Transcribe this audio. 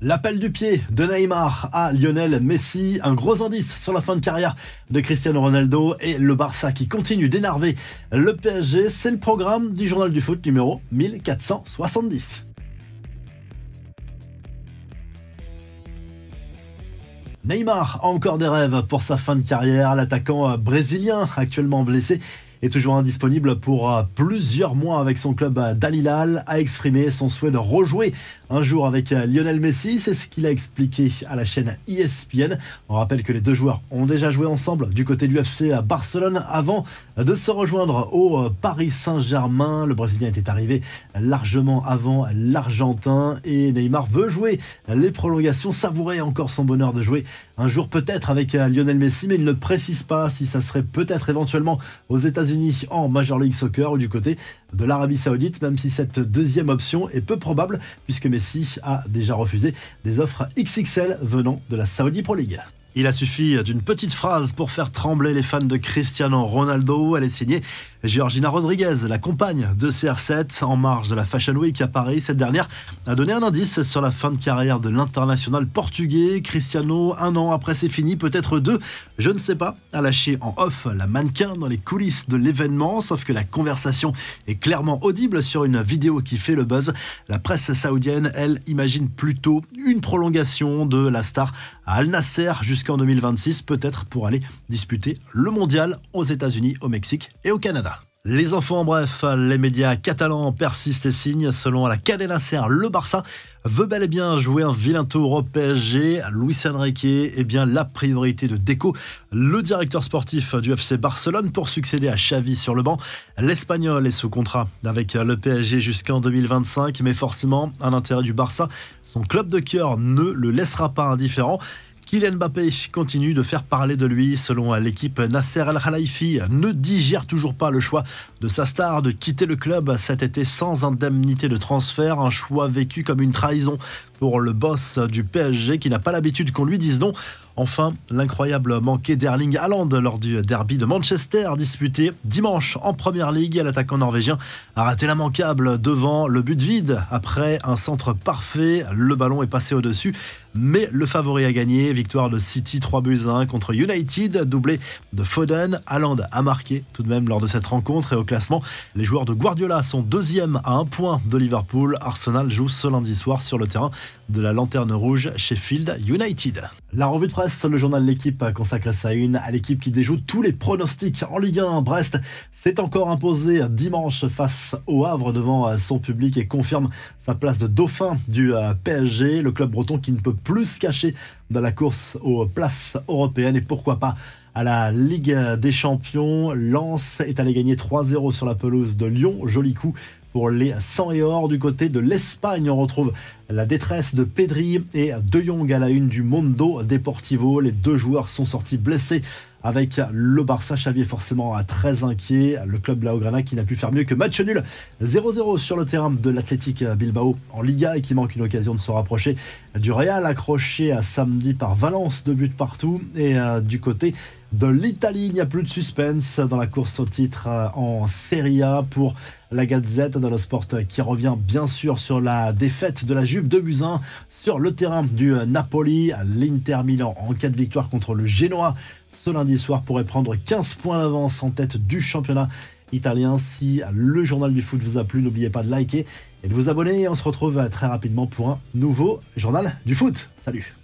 L'appel du pied de Neymar à Lionel Messi, un gros indice sur la fin de carrière de Cristiano Ronaldo et le Barça qui continue d'énerver le PSG. C'est le programme du Journal du Foot numéro 1470. Neymar a encore des rêves pour sa fin de carrière. L'attaquant brésilien, actuellement blessé, est toujours indisponible pour plusieurs mois avec son club d'Al Hilal, a exprimé son souhait de rejouer un jour avec Lionel Messi. C'est ce qu'il a expliqué à la chaîne ESPN. On rappelle que les deux joueurs ont déjà joué ensemble du côté du FC à Barcelone avant de se rejoindre au Paris Saint-Germain. Le Brésilien était arrivé largement avant l'Argentin et Neymar veut jouer les prolongations, savourer encore son bonheur de jouer un jour peut-être avec Lionel Messi, mais il ne précise pas si ça serait peut-être éventuellement aux États-Unis en Major League Soccer ou du côté de l'Arabie Saoudite, même si cette deuxième option est peu probable puisque Messi a déjà refusé des offres XXL venant de la Saudi Pro League. Il a suffi d'une petite phrase pour faire trembler les fans de Cristiano Ronaldo. Elle est signée Georgina Rodriguez, la compagne de CR7, en marge de la Fashion Week à Paris. Cette dernière a donné un indice sur la fin de carrière de l'international portugais. Cristiano, 1 an après c'est fini, peut-être 2, je ne sais pas, a lâché en off la mannequin dans les coulisses de l'événement, sauf que la conversation est clairement audible sur une vidéo qui fait le buzz. La presse saoudienne, elle, imagine plutôt une prolongation de la star à Al Nasser jusqu'en 2026, peut-être pour aller disputer le mondial aux États-Unis, au Mexique et au Canada. Les infos en bref, les médias catalans persistent et signent. Selon la Cadena Ser, le Barça veut bel et bien jouer un vilain tour au PSG. Luis Enrique est bien la priorité de Deco, le directeur sportif du FC Barcelone, pour succéder à Xavi sur le banc. L'Espagnol est sous contrat avec le PSG jusqu'en 2025, mais forcément, à l'intérêt du Barça, son club de cœur ne le laissera pas indifférent. Kylian Mbappé continue de faire parler de lui. Selon l'équipe, Nasser Al Khelaifi ne digère toujours pas le choix de sa star de quitter le club cet été sans indemnité de transfert. Un choix vécu comme une trahison pour le boss du PSG qui n'a pas l'habitude qu'on lui dise non. Enfin, l'incroyable manqué d'Erling Haaland lors du derby de Manchester disputé dimanche en Première Ligue. L'attaquant norvégien a raté l'immanquable devant le but vide après un centre parfait. Le ballon est passé au-dessus, mais le favori a gagné. Victoire de City 3-1 contre United, doublé de Foden. Haaland a marqué tout de même lors de cette rencontre. Et au classement, les joueurs de Guardiola sont 2e à 1 point de Liverpool. Arsenal joue ce lundi soir sur le terrain de la Lanterne Rouge Sheffield United. La revue de presse, le journal L'Équipe consacre sa une à l'équipe qui déjoue tous les pronostics en Ligue 1. Brest s'est encore imposé dimanche face au Havre devant son public et confirme sa place de dauphin du PSG. Le club breton qui ne peut plus se cacher dans la course aux places européennes et pourquoi pas à la Ligue des Champions. Lens est allé gagner 3-0 sur la pelouse de Lyon. Joli coup pour les 100 et or. Du côté de l'Espagne, on retrouve la détresse de Pedri et De Jong à la une du Mundo Deportivo. Les deux joueurs sont sortis blessés avec le Barça. Xavi est forcément très inquiet. Le club blaugrana qui n'a pu faire mieux que match nul 0-0 sur le terrain de l'Athletic Bilbao en Liga et qui manque une occasion de se rapprocher du Real, accroché à samedi par Valence, 2 buts partout. Et du côté de l'Italie, il n'y a plus de suspense dans la course au titre en Serie A pour la Gazette dello Sport qui revient bien sûr sur la défaite de la Juve 2-1 sur le terrain du Napoli. L'Inter Milan en cas de victoire contre le Genoa ce lundi soir pourrait prendre 15 points d'avance en tête du championnat italien. Si le journal du foot vous a plu, n'oubliez pas de liker et de vous abonner. On se retrouve très rapidement pour un nouveau journal du foot. Salut!